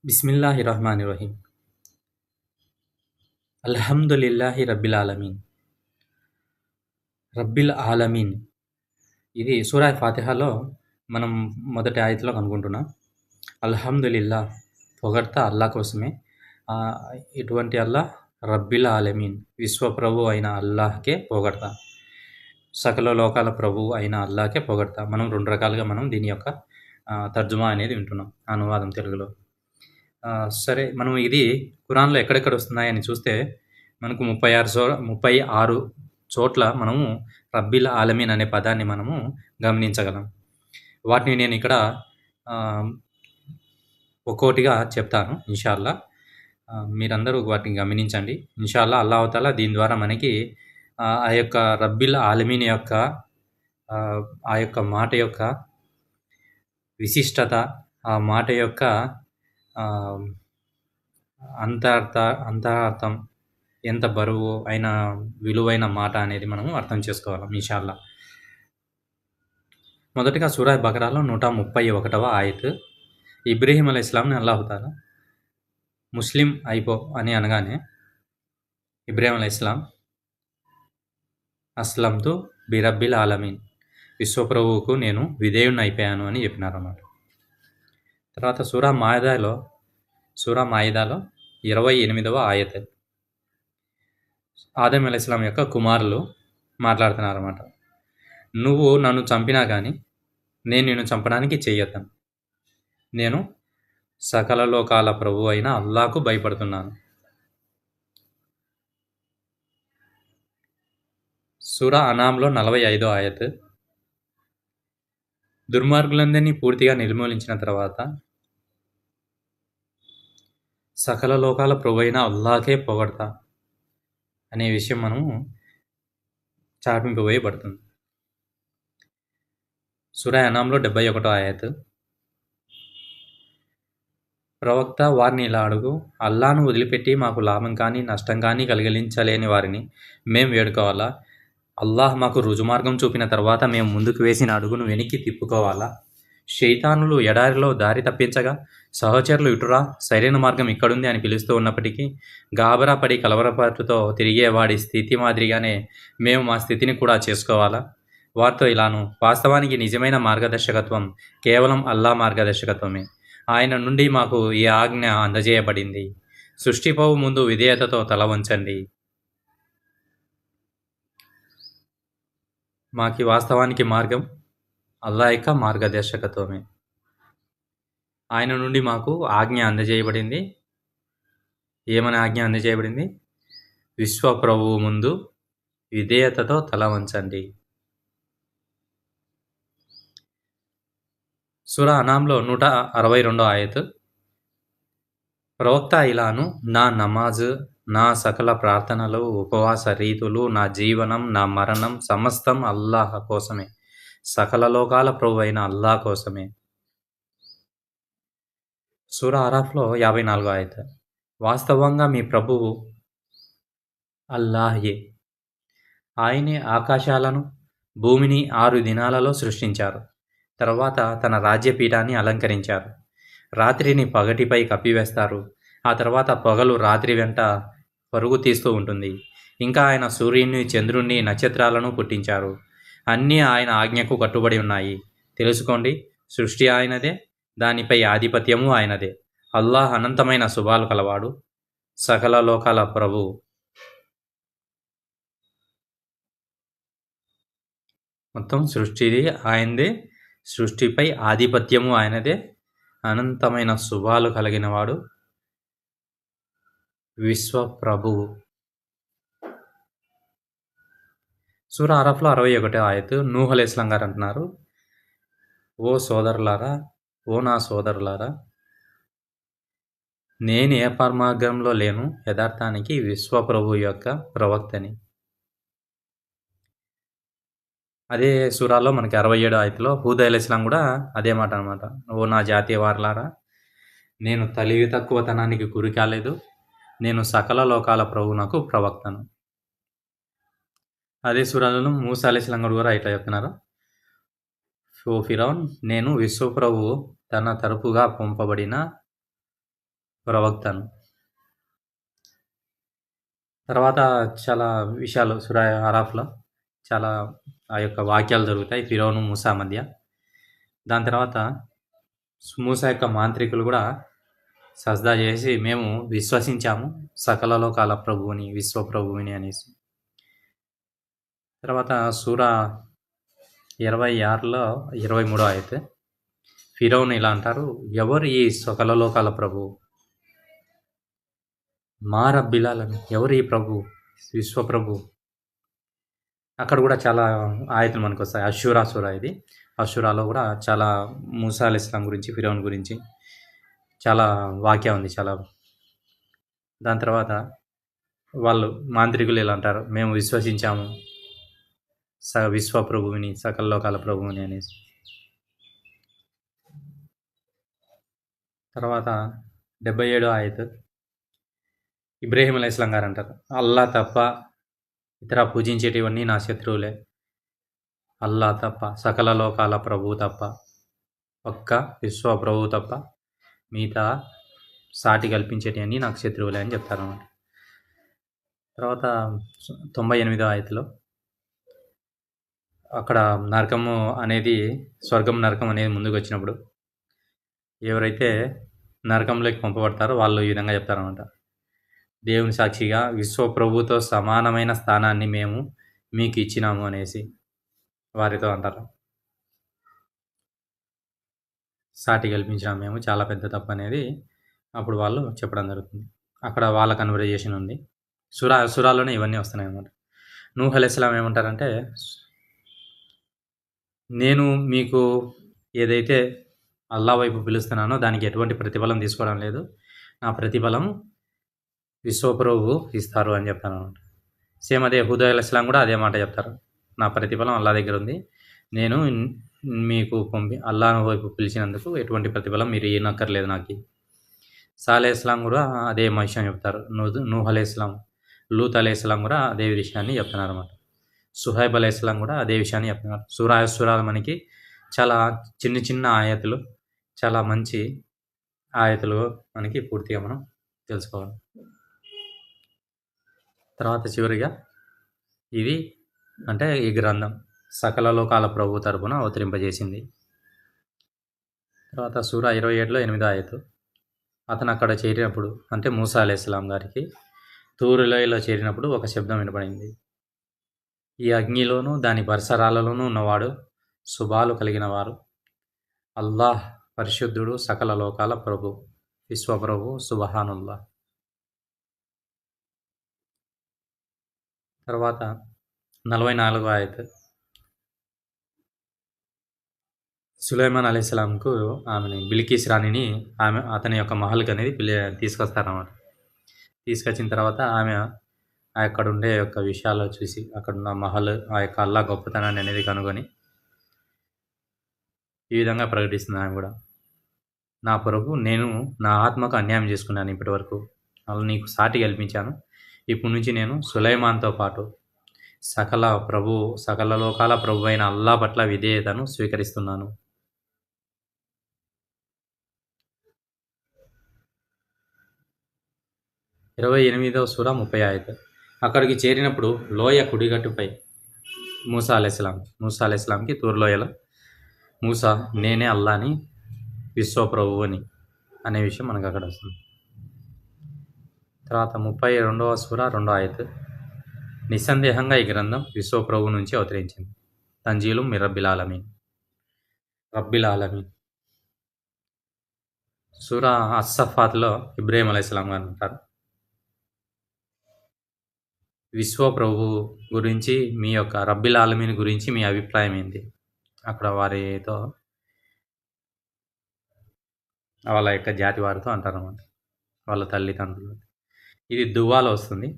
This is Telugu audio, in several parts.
బిస్మిల్లాహిర్రహ్మానిర్రహీం. అల్హమ్దులిల్లాహి రబ్బిల్ ఆలమీన్. రబ్బిల్ ఆలమీన్ ఇది సూరా ఫాతిహాలో మనం మొదటి ఆయతలో కనుగొంటున్నాం. అల్హమ్దులిల్లాహ్ పొగడ్త అల్లా కోసమే. ఆహ్, ఎటువంటి అల్లాహ్? రబ్బిల్ ఆలమీన్ విశ్వప్రభువు అయిన అల్లాహ్‌కే పొగడ్త. సకల లోకాల ప్రభువు అయిన అల్లాహ్‌కే పొగడ్త. మనం 2 రకాలుగా మనం దీని యొక్క తర్జుమా అనేది వింటున్నాం. అనువాదం తెలుగులో. సరే మనం ఇది ఖురాన్‌లో ఎక్కడెక్కడ వస్తున్నాయని చూస్తే మనకు 36 చోట్ల మనము రబ్బిల్ ఆలమీన్ అనే పదాన్ని మనము గమనించగలం. వాటిని నేను ఇక్కడ ఒక్కొక్కటిగా చెప్తాను ఇన్షాల్లా. మీరందరూ వాటిని గమనించండి. ఇన్షాల్లా అల్లాహ్ తఆలా దీని ద్వారా మనకి ఆ యొక్క రబ్బిల్ ఆలమీన్ యొక్క ఆ యొక్క మాట యొక్క విశిష్టత, ఆ మాట యొక్క అంతరార్థం ఎంత బరువు అయిన విలువైన మాట అనేది మనము అర్థం చేసుకోవాలి ఇన్షాల్లా. మొదటిగా సూరా బకరాలో 131వ ఆయత్. ఇబ్రాహీం అలైహిస్సలాంని అల్లాహ్ తఆలా ముస్లిం అయిపో అని అనగానే ఇబ్రాహీం అలైహిస్సలాం అస్లంతు బిరబ్బిల్ ఆలమీన్ విశ్వప్రభువుకు నేను విధేయుడిని అయిపోయాను అని చెప్పినారన్నమాట. తర్వాత సూరా మాయిదాలో 28వ ఆయత్. ఆదం అలైహిస్సలాం యొక్క కుమారులు మాట్లాడుతున్నారన్నమాట. నువ్వు నన్ను చంపినా కానీ నేను నిన్ను చంపడానికి చెయ్యొద్దాను. నేను సకల లోకాల ప్రభువు అయిన అల్లాహ్కు భయపడుతున్నాను. సూరా అనాంలో 45వ ఆయత్. దుర్మార్గులందరినీ పూర్తిగా నిర్మూలించిన తర్వాత సకల లోకాల ప్రభువైన అల్లాహ్కే పొగడ్తా అనే విషయం మనము చాటింపవేయబడుతుంది. సూరా అనాంలో 71వ ఆయత్. ప్రవక్త వారిని ఇలా అడుగు, అల్లాను వదిలిపెట్టి మాకు లాభం కానీ నష్టం కానీ కలిగించలేని వారిని మేం వేడుకోవాలా? అల్లాహ్ మాకు రుజుమార్గం చూపిన తర్వాత మేము ముందుకు వేసిన అడుగును వెనక్కి తిప్పుకోవాలా? శైతానులు ఎడారిలో దారి తప్పించగా సహచరులు ఇటురా, సరైన మార్గం ఇక్కడుంది అని పిలుస్తూ ఉన్నప్పటికీ గాబరా పడి కలవరపాటుతో తిరిగేవాడి స్థితి మాదిరిగానే మేము మా స్థితిని కూడా చేసుకోవాలా? వారితో ఇలాను, వాస్తవానికి నిజమైన మార్గదర్శకత్వం కేవలం అల్లా మార్గదర్శకత్వమే. ఆయన నుండి మాకు ఈ ఆజ్ఞ అందజేయబడింది. సృష్టిపోవు ముందు విధేయతతో తల వంచండి. మాకి వాస్తవానికి మార్గం అల్లా యొక్క మార్గదర్శకత్వమే. ఆయన నుండి మాకు ఆజ్ఞ అందజేయబడింది. ఏమని ఆజ్ఞ అందజేయబడింది? విశ్వప్రభువు ముందు విధేయతతో తల వంచండి. సూరా అనాంలో 162వ ఆయత్. ప్రవక్త ఇలాను, నా నమాజ్, నా సకల ప్రార్థనలు, ఉపవాస రీతులు, నా జీవనం, నా మరణం సమస్తం అల్లాహ్ కోసమే, సకల లోకాల ప్రభు అయిన అల్లాహ్ కోసమే. సూరా అరాఫ్లో 54వ ఆయత్. వాస్తవంగా మీ ప్రభువు అల్లాహ్యే. ఆయనే ఆకాశాలను భూమిని 6 దినాలలో సృష్టించారు. తర్వాత తన రాజ్యపీఠాన్ని అలంకరించారు. రాత్రిని పగటిపై కప్పివేస్తారు. ఆ తర్వాత పగలు రాత్రి వెంట పరుగు తీస్తూ ఉంటుంది. ఇంకా ఆయన సూర్యుని, చంద్రుణ్ణి, నక్షత్రాలను పుట్టించారు. అన్నీ ఆయన ఆజ్ఞకు కట్టుబడి ఉన్నాయి. తెలుసుకోండి, సృష్టి ఆయనదే, దానిపై ఆధిపత్యము ఆయనదే. అల్లాహ్ అనంతమైన శుభాలు కలవాడు, సకల లోకాల ప్రభువు. మొత్తం సృష్టిది ఆయనదే, సృష్టిపై ఆధిపత్యము ఆయనదే, అనంతమైన శుభాలు కలిగినవాడు, విశ్వప్రభువు. సూరా అరాఫ్లో 61వ ఆయత్. నూహ్ అలైహిస్సలాం గారు అంటున్నారు, ఓ నా సోదరులారా, నేను ఏ పరమార్గంలో లేను, యథార్థానికి విశ్వప్రభువు యొక్క ప్రవక్తని. అదే సూరాలో మనకి 67వ ఆయతలో హూద్ అలైహిస్సలాం కూడా అదే మాట అనమాట. ఓ నా జాతీయ వారలారా, నేను తెలివి తక్కువతనానికి గురి కాలేదు, నేను సకల లోకాల ప్రభువునకు ప్రవక్తను. అదే సూరాలో మూసా అలైహిస్సలాం కూడా ఇట్లా చెప్తున్నారు, ఓ ఫిరౌన్, నేను విశ్వప్రభువు తన తరపుగా పంపబడిన ప్రవక్తను. తర్వాత చాలా విషయాలు సూరా అరాఫ్‌లో చాలా ఆ యొక్క వాక్యాలు జరుగుతాయి ఫిరౌను, మూసా మధ్య. దాని తర్వాత మూసా యొక్క మాంత్రికులు కూడా సజ్దా చేసి మేము విశ్వసించాము సకల లోకాల ప్రభువుని, విశ్వ ప్రభువుని అనేసి. తర్వాత సూరా 26లో 23 ఆయత్. ఫిరౌను ఇలా అంటారు, ఎవరు ఈ సకల లోకాల ప్రభువు? మా రబ్బిల్ ఆలమీన్, ఎవరు ఈ ప్రభువు, విశ్వ ప్రభువు? అక్కడ కూడా చాలా ఆయతులు మనకు వస్తాయి. అష్షూరా సూరా ఇది. అష్షూరాలో కూడా చాలా మూసా అలైహిస్సలాం గురించి, ఫిరౌన్ గురించి చాలా వాక్య ఉంది చాలా. దాని తర్వాత వాళ్ళు మాంత్రికులు ఇలా అంటారు, మేము విశ్వసించాము విశ్వ ప్రభువుని, సకల లోకాల ప్రభువుని అనేసి. తర్వాత 77 ఆయత్. ఇబ్రాహీం అలైహిస్సలాం గారు అంటారు, అల్లా తప్ప ఇతర పూజించేటివన్నీ నా శత్రువులే. అల్లా తప్ప, సకల లోకాల ప్రభువు తప్ప, ఒక్క విశ్వ ప్రభువు తప్ప మిగతా సాటి కల్పించేటివన్నీ నాకు శత్రువులే అని చెప్తారు అన్నమాట. తర్వాత 98వ ఆయతలో అక్కడ నరకము అనేది, స్వర్గం నరకం అనేది ముందుకు వచ్చినప్పుడు ఎవరైతే నరకంలోకి పంపబడతారో వాళ్ళు ఈ విధంగా చెప్తారన్నమాట, దేవుని సాక్షిగా విశ్వ ప్రభువుతో సమానమైన స్థానాన్ని మేము మీకు ఇచ్చినాము అనేసి వారితో అంటారు. సాటి కల్పించినాము మేము, చాలా పెద్ద తప్పు అనేది అప్పుడు వాళ్ళు చెప్పడం జరుగుతుంది. అక్కడ వాళ్ళ కన్వర్జేషన్ ఉంది. సూరాలోనే ఇవన్నీ వస్తున్నాయి అన్నమాట. నూహ్ అలైహిస్సలాం ఏమంటారంటే, నేను మీకు ఏదైతే అల్లా వైపు పిలుస్తున్నానో దానికి ఎటువంటి ప్రతిఫలం తీసుకోవడం లేదు, నా ప్రతిఫలం విశ్వప్రభువు ఇస్తారు అని చెప్తాను అనమాట. సేమ్ అదే హూద్ అలైహిస్సలాం కూడా అదే మాట చెప్తారు, నా ప్రతిఫలం అల్లా దగ్గర ఉంది, నేను మీకు అల్లా వైపు పిలిచినందుకు ఎటువంటి ప్రతిఫలం మీరు ఇవ్వనక్కర్లేదు నాకు. సాలెహ్ అలైహిస్సలాం కూడా అదే విషయం చెప్తారు. నూహ్ అలైహిస్సలాం, లూత్ అలైహిస్సలాం కూడా అదే విషయాన్ని చెప్తున్నారు అన్నమాట. సుహైబ్ అలైహిస్సలాం కూడా అదే విషయాన్ని చెప్తున్నారు. సూరాలు మనకి చాలా చిన్న చిన్న ఆయతులు, చాలా మంచి ఆయతులు మనకి పూర్తిగా మనం తెలుసుకోవాలి. తర్వాత చివరిగా ఇది అంటే ఈ గ్రంథం సకల లోకాల ప్రభు తరపున అవతరింపజేసింది. తర్వాత సూరా 27లో 8వ ఆయతు. అతను అక్కడ చేరినప్పుడు, అంటే మూసా అలైహిస్సలాం గారికి తూరు లోయలో చేరినప్పుడు ఒక శబ్దం వినపడింది, ఈ అగ్నిలోనూ దాని పరిసరాలలోనూ ఉన్నవాడు శుభాలు కలిగిన వారు, అల్లాహ్ పరిశుద్ధుడు, సకల లోకాల ప్రభు, విశ్వప్రభు, సుబ్హానల్లాహ్. తర్వాత 44వ ఆయత్. సులైమాన్ అలైహిస్సలాంకు ఆమెని, బిల్కిస్ రాణిని అతని యొక్క మహల్కి అనేది తీసుకొస్తారన్నమాట. తీసుకొచ్చిన తర్వాత ఆమె అక్కడ ఉండే యొక్క విషయాలు చూసి, అక్కడున్న మహల్, ఆ యొక్క అల్లా గొప్పతనాన్ని అనేది కనుగొని ఈ విధంగా ప్రకటిస్తుంది ఆమె కూడా, నా ప్రభు, నేను నా ఆత్మకు అన్యాయం చేసుకున్నాను ఇప్పటి వరకు, అలా నీకు సాటి కల్పించాను, ఇప్పటి నుంచి నేను సులైమాన్తో పాటు సకల లోకాల ప్రభు అయిన అల్లా పట్ల విధేయతను స్వీకరిస్తున్నాను. ఇరవై 28వ సూరా 30 ఆయత్. అక్కడికి చేరినప్పుడు లోయ కుడిగట్టుపై మూసా అలైహిస్సలాంకి తూర్ లోయలో మూసా, నేనే అల్లాని, విశ్వప్రభువుని అనే విషయం మనకు అక్కడ వస్తుంది. తర్వాత 32వ సూరా 2వ ఆయత్. నిస్సందేహంగా ఈ గ్రంథం విశ్వప్రభు నుంచి అవతరించింది, తంజీలు మిర్ రబ్బిల్ ఆలమీన్. సూరా అస్సఫాత్లో ఇబ్రాహీం అలైహిస్సలాం గారు అంటారు, విశ్వప్రభు గురించి మీ యొక్క రబ్బిల్ ఆలమీన్ గురించి మీ అభిప్రాయం ఏంటి? అక్కడ వారితో, వాళ్ళ యొక్క జాతి వారితో అంటారన్నమాట, వాళ్ళ తల్లిదండ్రులు. ఇది దువాలో వస్తుంది,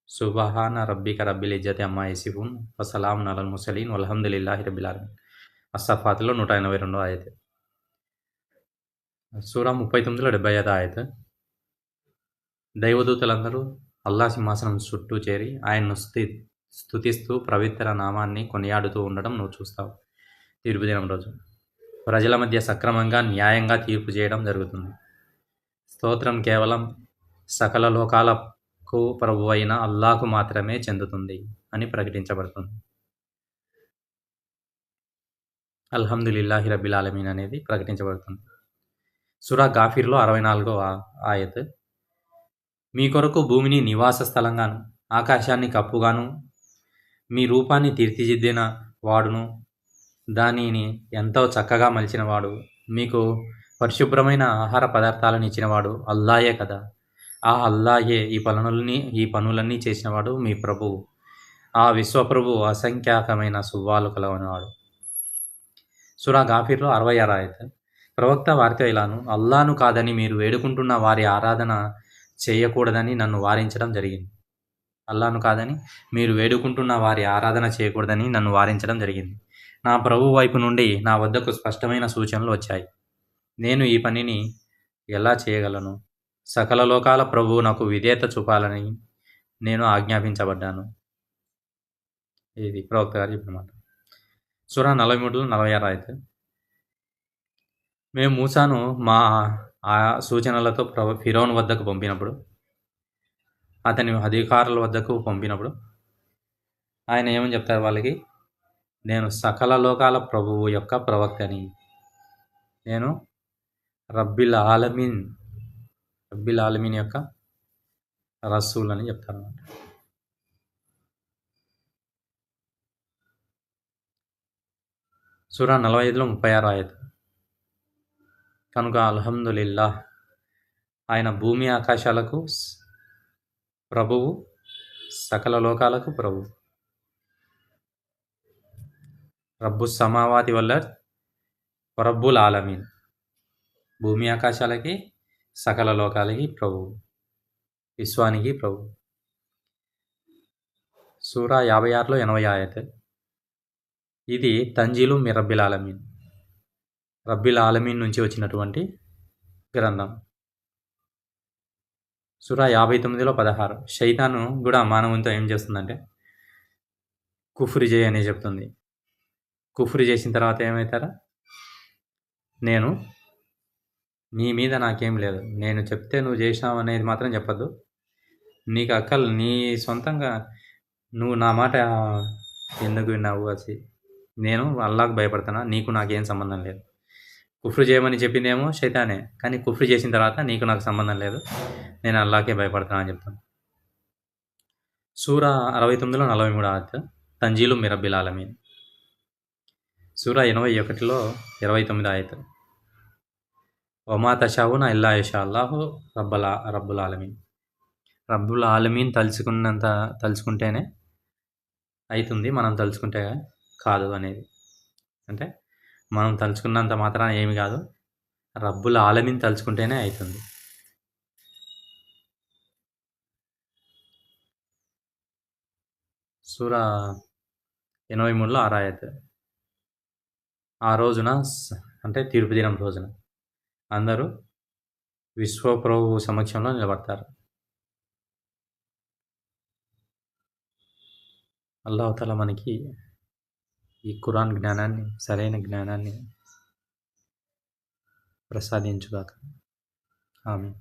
సుబ్హాన రబ్బిక రబ్బిల్ ఇజ్జతి అమ్మా యసిఫూన్ వసలామున్ అలల్ ముర్సలీన్ వల్హమ్దులిల్లాహి రబ్బిల్ ఆలమీన్. అస్సఫాత్లో 182వ ఆయత్. సూరా 39లో 75వ ఆయత్. దైవదూతలందరూ అల్లా సింహాసనం చుట్టూ చేరి ఆయన్ను స్తుతిస్తూ పవిత్ర నామాన్ని కొనియాడుతూ ఉండడం నువ్వు చూస్తావు. తీర్పు దినం రోజు ప్రజల మధ్య సక్రమంగా, న్యాయంగా తీర్పు చేయడం జరుగుతుంది. స్తోత్రం కేవలం సకల లోకాలకు ప్రభువైన అల్లాహకు మాత్రమే చెందుతుంది అని ప్రకటించబడుతుంది. అల్హమ్దులిల్లాహి రబ్బిల్ ఆలమీన్ అనేది ప్రకటించబడుతుంది. సూరా గాఫిర్‌లో 64వ ఆయత్. మీ కొరకు భూమిని నివాస స్థలంగాను, ఆకాశాన్ని కప్పుగాను, మీ రూపాన్ని తీర్చిదిద్దిన వాడును, దానిని ఎంతో చక్కగా మలిచినవాడు, మీకు పరిశుభ్రమైన ఆహార పదార్థాలను ఇచ్చినవాడు అల్లాయే కదా! ఆ అల్లాయే ఈ పనులన్నీ చేసినవాడు మీ ప్రభువు. ఆ విశ్వప్రభువు అసంఖ్యాకమైన సువ్వాలు కలవాడు. సూరా గాఫిర్‌లో 66వ ఆయత్. ప్రవక్త వారితో ఇలాను, అల్లాను కాదని మీరు వేడుకుంటున్న వారి ఆరాధన చేయకూడదని నన్ను వారించడం జరిగింది. అల్లాను కాదని మీరు వేడుకుంటున్న వారి ఆరాధన చేయకూడదని నన్ను వారించడం జరిగింది. నా ప్రభువు వైపు నుండి నా వద్దకు స్పష్టమైన సూచనలు వచ్చాయి. నేను ఈ పనిని ఎలా చేయగలను? సకల లోకాల ప్రభువు నాకు విధేయత చూపాలని నేను ఆజ్ఞాపించబడ్డాను. ఇది ప్రవక్త గారు చెప్పిన మాట. సూరా 43లో 46 ఆయత్. మేము మూసాను మా ఆ సూచనలతో ఫిరౌను వద్దకు పంపినప్పుడు, అతని అధికారుల వద్దకు పంపినప్పుడు ఆయన ఏమని చెప్తారు వాళ్ళకి? నేను సకల లోకాల ప్రభువు యొక్క ప్రవక్తని, నేను రబ్బిల్ ఆలమీన్ యొక్క రసూల్ అని చెప్తారన్నమాట. సూరా 45లో 36 ఆయత్. కనుక అల్హమ్దులిల్లాహ్, ఆయన భూమి ఆకాశాలకు ప్రభువు, సకల లోకాలకు ప్రభువు. రబ్బు సమావాతి వల్ల రబ్బుల్ ఆలమీన్, భూమి ఆకాశాలకి సకల లోకాలకి ప్రభువు, విశ్వానికి ప్రభువు. సూరా 56లో 80 ఆయత్. ఇది తంజీలు మీ రబ్బిల్ ఆలమీన్, రబ్బిల్ ఆలమీన్ నుంచి వచ్చినటువంటి గ్రంథం. సూరా 59లో 16. శైతాను కూడా మానవునితో ఏం చేస్తుందంటే కుఫ్రీ చేయి అని చెప్తుంది. కుఫ్రీ చేసిన తర్వాత ఏమవుతారా? నేను నీ మీద నాకేం లేదు, నేను చెప్తే నువ్వు చేసినావు అనేది మాత్రం చెప్పద్దు, నీకు అక్కలు నీ సొంతంగా నువ్వు నా మాట ఎందుకు విన్నావు అది, నేను అల్లాహకు భయపడతానా, నీకు నాకేం సంబంధం లేదు. కుఫ్రీ చేయమని చెప్పిందేమో శైతానే, కానీ కుఫ్రీ చేసిన తర్వాత నీకు నాకు సంబంధం లేదు, నేను అల్లాహకే భయపడతాను అని చెప్తాను. సూరా 69లో 43 ఆయత్. తంజీలు మీ రబ్బిల్ ఆలమీన్. సూరా 81లో 29 ఆయత్. వమా తషావున ఇల్లా యషా అల్లాహు రబ్బుల్ ఆలమీన్. రబ్బుల్ ఆలమీన్ తలుచుకుంటేనే అవుతుంది, మనం తలుచుకుంటే కాదు అనేది. అంటే మనం తలుచుకున్నంత మాత్రాన ఏమి కాదు, రబ్బుల్ ఆలమీన్ తలుచుకుంటేనే అవుతుంది. సూరా 83లో 6 ఆయత్. ఆ రోజున అంటే తీర్పు దినం రోజున అందరూ విశ్వప్రభువు సమక్షంలో నిలబడతారు. అల్లాహ్ తఆలా మనకి ఈ ఖురాన్ జ్ఞానాన్ని, సరైన జ్ఞానాన్ని ప్రసాదించుగాక. ఆమీన్.